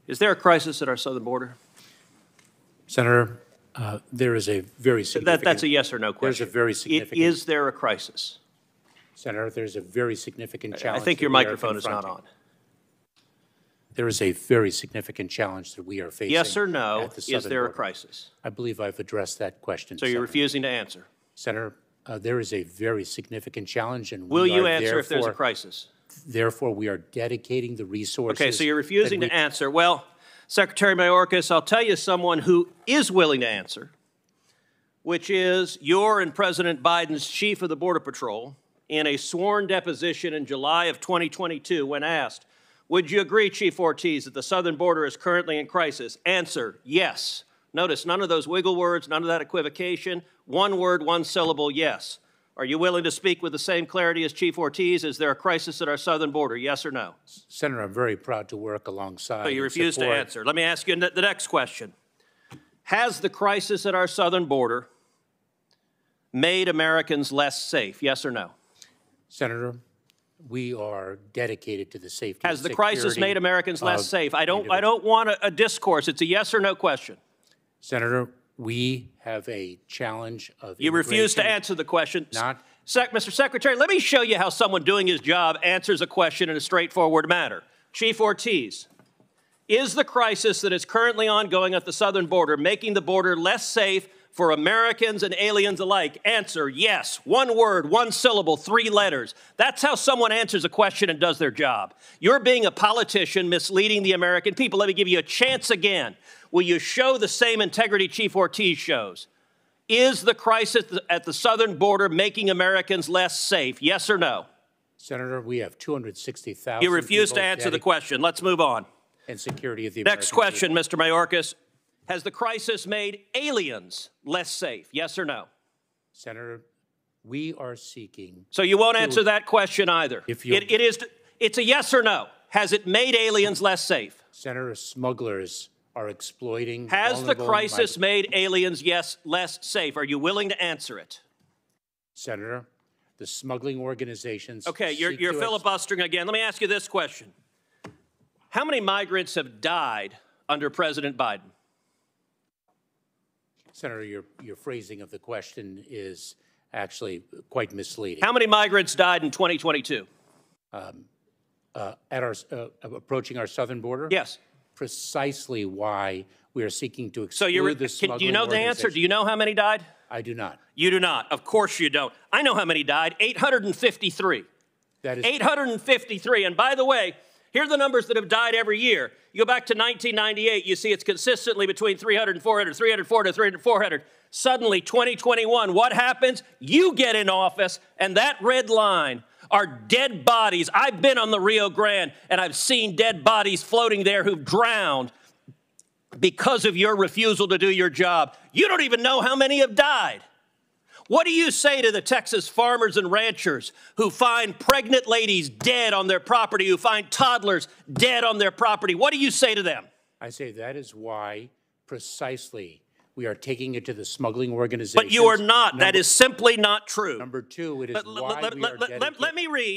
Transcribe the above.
Is there a crisis at our southern border? Senator, there is a very significant... That's a yes or no question. There's a very significant... Is there a crisis? Senator, there's a very significant challenge. I think your microphone is not on. There is a very significant challenge that we are facing. Yes or no, is there a crisis? I believe I've addressed that question. So you're refusing to answer? Senator, there is a very significant challenge, and will you answer if there's a crisis? Therefore, we are dedicating the resources. Okay, so you're refusing to answer. Well, Secretary Mayorkas, I'll tell you someone who is willing to answer, which is your and President Biden's chief of the Border Patrol in a sworn deposition in July of 2022 when asked, would you agree, Chief Ortiz, that the southern border is currently in crisis? Answer, yes. Notice none of those wiggle words, none of that equivocation. One word, one syllable, yes. Are you willing to speak with the same clarity as Chief Ortiz? Is there a crisis at our southern border, yes or no? Senator, I'm very proud to work alongside. So you refuse to answer. Let me ask you the next question. Has the crisis at our southern border made Americans less safe, yes or no? Senator, we are dedicated to the safety and security. Has the crisis made Americans less safe? I don't want a discourse. It's a yes or no question. Senator, we have a challenge of You refuse to answer the question. Mr. Secretary, let me show you how someone doing his job answers a question in a straightforward manner. Chief Ortiz, is the crisis that is currently ongoing at the southern border making the border less safe for Americans and aliens alike? Answer, yes. One word, one syllable, 3 letters. That's how someone answers a question and does their job. You're being a politician misleading the American people. Let me give you a chance again. Will you show the same integrity Chief Ortiz shows? Is the crisis at the southern border making Americans less safe? Yes or no? Senator, we have 260,000. You refuse to answer the question. Let's move on. And security of the American Next question, Mr. Mayorkas. Has the crisis made aliens less safe? Yes or no? Senator, we are seeking... So you won't answer that question either. It's a yes or no. Has it made aliens less safe? Senator, smugglers are exploiting... Has the crisis made aliens, less safe? Are you willing to answer it? Senator, the smuggling organizations... Okay, you're filibustering again. Let me ask you this question. How many migrants have died under President Biden? Senator, your phrasing of the question is actually quite misleading. How many migrants died in 2022? Approaching our southern border? Yes. Precisely why we are seeking to exclude the smuggling do you know the answer? Do you know how many died? I do not. You do not. Of course you don't. I know how many died. 853. That is 853. And by the way, here are the numbers that have died every year. You go back to 1998, you see it's consistently between 300 and 400, 300, 400, 300, 400. Suddenly, 2021, what happens? You get in office, and that red line are dead bodies. I've been on the Rio Grande, and I've seen dead bodies floating there who've drowned because of your refusal to do your job. You don't even know how many have died. What do you say to the Texas farmers and ranchers who find pregnant ladies dead on their property, who find toddlers dead on their property? What do you say to them? I say that is why precisely we are taking it to the smuggling organizations. But you are not. That is simply not true. Number 2, it is why we are dedicated. Let me read.